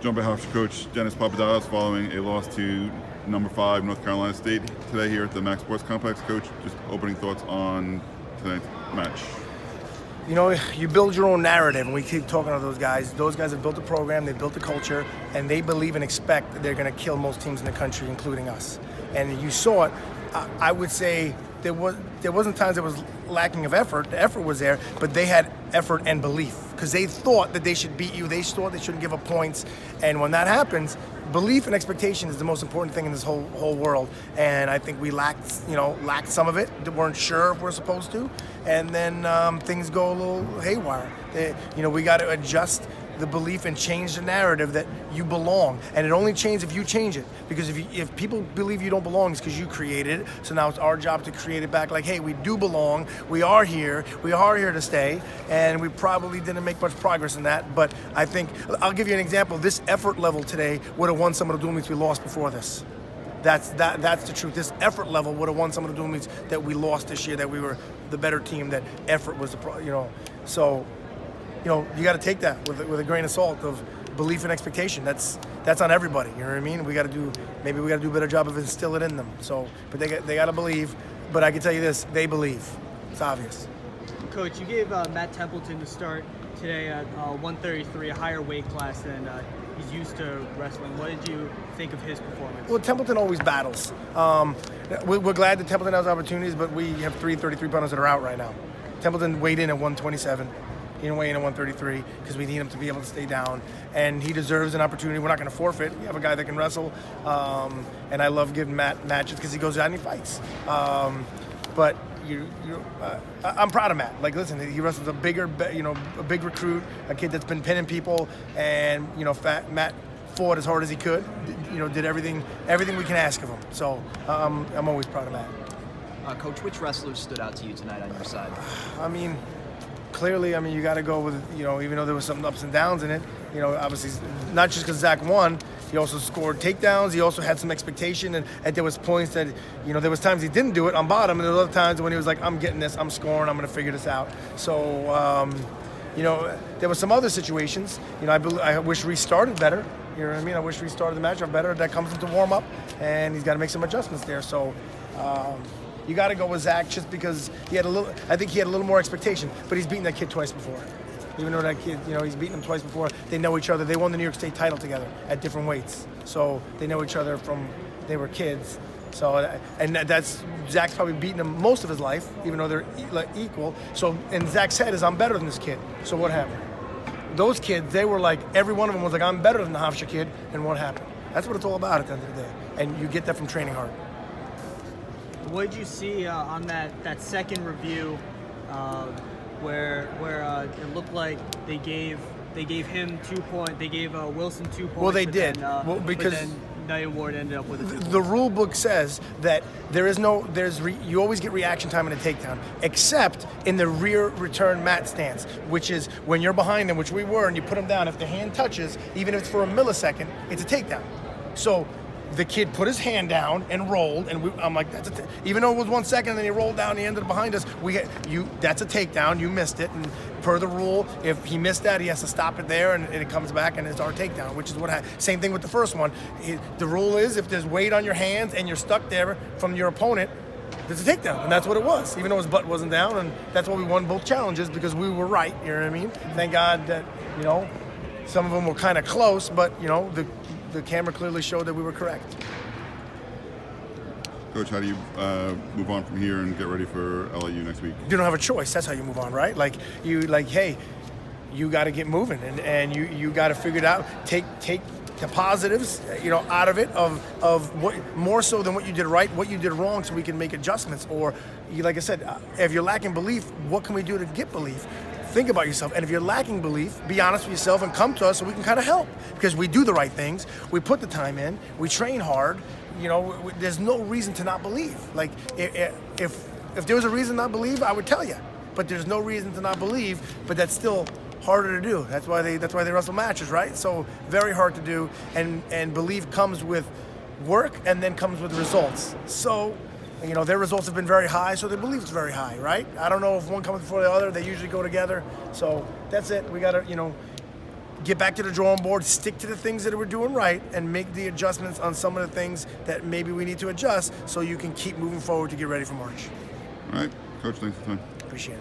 Joined by Hofstra coach Dennis Papadatos following a loss to number 5 North Carolina State today here at the Max Sports Complex. Coach, just opening thoughts on tonight's match. You know, you build your own narrative, and we keep talking to those guys. Those guys have built a program, they've built a culture, and they believe and expect that they're going to kill most teams in the country, including us. And you saw it. I would say there wasn't times there was lacking of effort. The effort was there, but they had effort and belief because they thought that they should beat you. They thought they shouldn't give up points. And when that happens, belief and expectation is the most important thing in this whole world. And I think we lacked some of it. Weren't sure if we're supposed to. And then things go a little haywire. We got to adjust the belief and change the narrative that you belong. And it only changes if you change it. Because if people believe you don't belong, it's because you created it. So now it's our job to create it back like, hey, we do belong. We are here to stay. And we probably didn't make much progress in that. But I think, I'll give you an example. This effort level today would have won some of the dual meets we lost before this. That's the truth. This effort level would have won some of the dual meets that we lost this year, that we were the better team, that effort was the So, you got to take that with a grain of salt of belief and expectation. That's on everybody. You know what I mean? We got to do a better job of instilling it in them. So, but they got to believe. But I can tell you this: they believe. It's obvious. Coach, you gave Matt Templeton to start today at 133, a higher weight class than he's used to wrestling. What did you think of his performance? Well, Templeton always battles. We're glad that Templeton has opportunities, but we have 3 33-pounders that are out right now. Templeton weighed in at 127. He didn't weigh in at 133 because we need him to be able to stay down, and he deserves an opportunity. We're not going to forfeit. We have a guy that can wrestle, and I love giving Matt matches because he goes out and he fights. But I'm proud of Matt. Like, listen, he wrestles a big recruit, a kid that's been pinning people, and Matt fought as hard as he could. Did everything we can ask of him. So I'm always proud of Matt. Coach, which wrestlers stood out to you tonight on your side? Clearly, you got to go with, even though there was some ups and downs in it, obviously, not just because Zach won, he also scored takedowns. He also had some expectation, and there was points that, there was times he didn't do it on bottom, and there were other times when he was like, I'm getting this, I'm scoring, I'm going to figure this out. So, there were some other situations. I wish Reese started better. You know what I mean? I wish Reese started the matchup better. That comes into warm-up, and he's got to make some adjustments there. So, you got to go with Zach just because I think he had a little more expectation, but he's beaten that kid twice before. Even though that kid, he's beaten him twice before. They know each other. They won the New York State title together at different weights. So they know each other from they were kids. So, and that's, Zach's probably beaten him most of his life, even though they're equal. So, and Zach's head is, I'm better than this kid. So what happened? Those kids, they were like, every one of them was like, I'm better than the Hofstra kid, and what happened? That's what it's all about at the end of the day. And you get that from training hard. What did you see on that second review where it looked like they gave him 2 points, they gave Wilson 2 points? Well, they did. Then, because but then Nia Ward ended up with a 2 the rule book says that you always get reaction time in a takedown, except in the rear return mat stance, which is when you're behind them, which we were, and you put them down. If the hand touches, even if it's for a millisecond, it's a takedown. So the kid put his hand down and rolled, and I'm like, even though it was 1 second, and then he rolled down and he ended up behind us, that's a takedown, you missed it, and per the rule, if he missed that, he has to stop it there, and it comes back, and it's our takedown, which is what happened. Same thing with the first one. The rule is, if there's weight on your hands and you're stuck there from your opponent, there's a takedown, and that's what it was, even though his butt wasn't down, and that's why we won both challenges, because we were right, you know what I mean? Thank God that, some of them were kind of close, but, the camera clearly showed that we were correct. Coach, how do you move on from here and get ready for LAU next week? You don't have a choice. That's how you move on, right? Hey, you got to get moving, and you got to figure it out. Take the positives, out of it, of what more so than what you did right, what you did wrong, so we can make adjustments. Or, like I said, if you're lacking belief, what can we do to get belief? Think about yourself, and if you're lacking belief, be honest with yourself and come to us so we can kind of help, because we do the right things, we put the time in, we train hard. There's no reason to not believe. Like, if there was a reason not to believe, I would tell you, but there's no reason to not believe. But that's still harder to do. That's why they wrestle matches, right? So very hard to do, and belief comes with work and then comes with results. So, their results have been very high, so their belief is very high, right? I don't know if one comes before the other. They usually go together. So that's it. We got to, get back to the drawing board, stick to the things that we're doing right, and make the adjustments on some of the things that maybe we need to adjust so you can keep moving forward to get ready for March. All right, Coach, thanks for the time. Appreciate it.